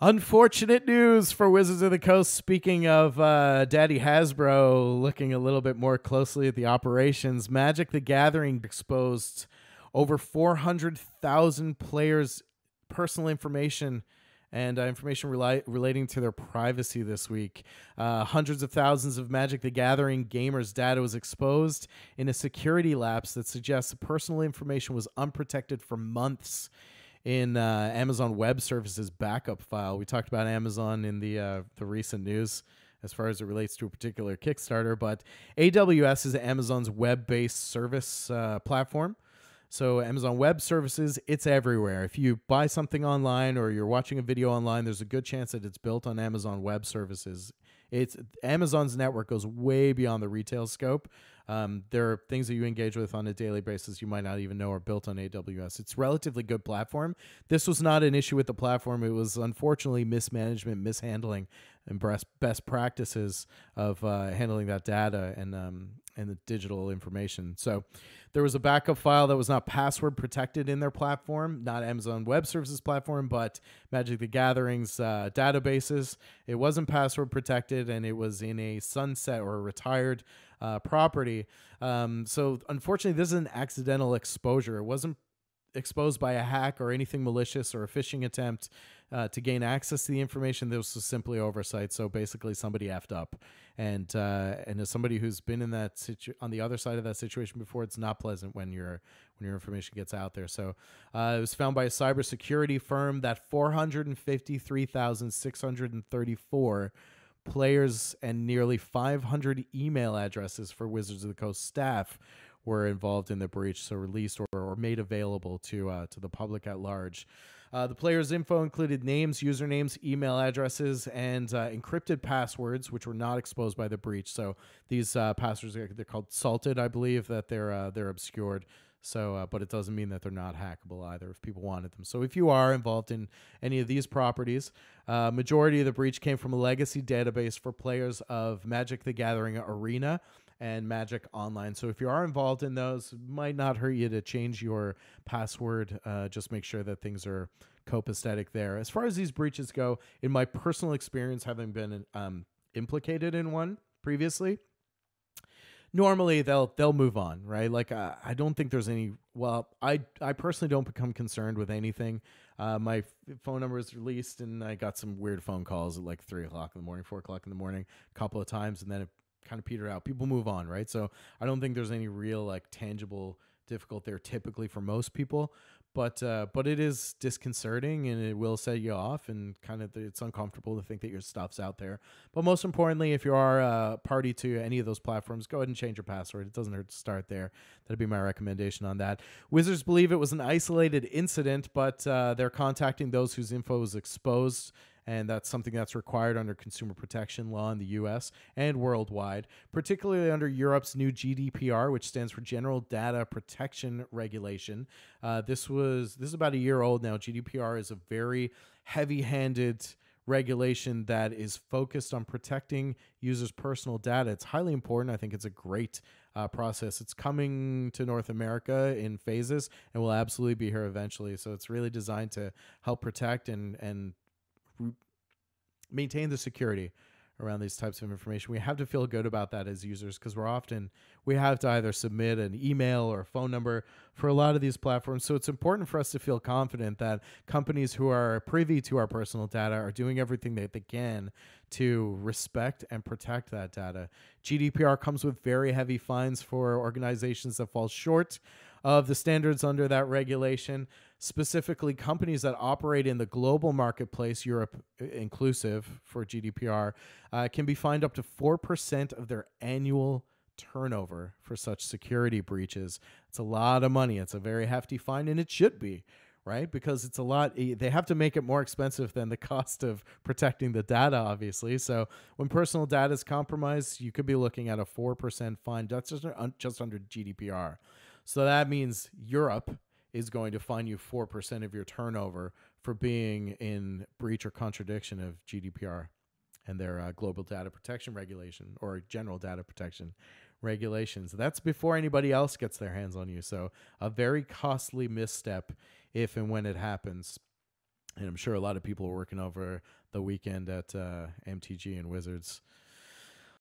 Unfortunate news for Wizards of the Coast. Speaking of Daddy Hasbro looking a little bit more closely at the operations, Magic the Gathering exposed over 400,000 players' personal information and information relating to their privacy this week. Hundreds of thousands of Magic the Gathering gamers' data was exposed in a security lapse that suggests personal information was unprotected for months in Amazon Web Services backup file. We talked about Amazon in the recent news as far as it relates to a particular Kickstarter, but AWS is Amazon's web-based service platform. So Amazon Web Services, it's everywhere. If you buy something online or you're watching a video online, there's a good chance that it's built on Amazon Web Services. Amazon's network goes way beyond the retail scope. There are things that you engage with on a daily basis you might not even know are built on AWS. It's a relatively good platform. This was not an issue with the platform. It was unfortunately mismanagement, mishandling, and best practices of handling that data and the digital information. So there was a backup file that was not password protected in their platform, not Amazon Web Services platform, but Magic the Gathering's databases. It wasn't password protected, and it was in a sunset or a retired property. So unfortunately, this is an accidental exposure. It wasn't exposed by a hack or anything malicious or a phishing attempt to gain access to the information. This was simply oversight. So basically, somebody effed up, and as somebody who's been in that on the other side of that situation before, it's not pleasant when your information gets out there. So it was found by a cybersecurity firm that 453,634 players and nearly 500 email addresses for Wizards of the Coast staff were involved in the breach, so released or made available to the public at large. The players' info included names, usernames, email addresses, and encrypted passwords, which were not exposed by the breach. So these passwords, they're called salted, I believe, that they're obscured. So, but it doesn't mean that they're not hackable either if people wanted them. So if you are involved in any of these properties, majority of the breach came from a legacy database for players of Magic the Gathering Arena and Magic Online. So if you are involved in those, it might not hurt you to change your password. Just make sure that things are copacetic there. As far as these breaches go, in my personal experience, having been implicated in one previously, normally they'll move on, right? Like I don't think there's any. Well, I personally don't become concerned with anything. My phone number is released, and I got some weird phone calls at like 3 o'clock in the morning, 4 o'clock in the morning, a couple of times, and then it kind of petered out. People move on, right? So I don't think there's any real like tangible difficulty there typically for most people. But it is disconcerting, and it will set you off, and kind of it's uncomfortable to think that your stuff's out there. But most importantly, if you are a party to any of those platforms, go ahead and change your password. It doesn't hurt to start there. That'd be my recommendation on that. Wizards believe it was an isolated incident, but they're contacting those whose info was exposed, and that's something that's required under consumer protection law in the U.S. and worldwide, particularly under Europe's new GDPR, which stands for General Data Protection Regulation. This is about a year old now. GDPR is a very heavy-handed regulation that is focused on protecting users' personal data. It's highly important. I think it's a great process. It's coming to North America in phases and will absolutely be here eventually. So it's really designed to help protect and maintain the security around these types of information. We have to feel good about that as users, because we have to either submit an email or a phone number for a lot of these platforms. So it's important for us to feel confident that companies who are privy to our personal data are doing everything that they can to respect and protect that data. GDPR comes with very heavy fines for organizations that fall short of the standards under that regulation. Specifically, companies that operate in the global marketplace, Europe inclusive for GDPR, can be fined up to 4% of their annual turnover for such security breaches. It's a lot of money. It's a very hefty fine, and it should be, right? Because it's a lot. They have to make it more expensive than the cost of protecting the data, obviously. So when personal data is compromised, you could be looking at a 4% fine. That's just under GDPR. So that means Europe is going to fine you 4% of your turnover for being in breach or contradiction of GDPR and their global data protection regulation, or general data protection regulations. That's before anybody else gets their hands on you. So a very costly misstep if and when it happens. And I'm sure a lot of people were working over the weekend at MTG and Wizards.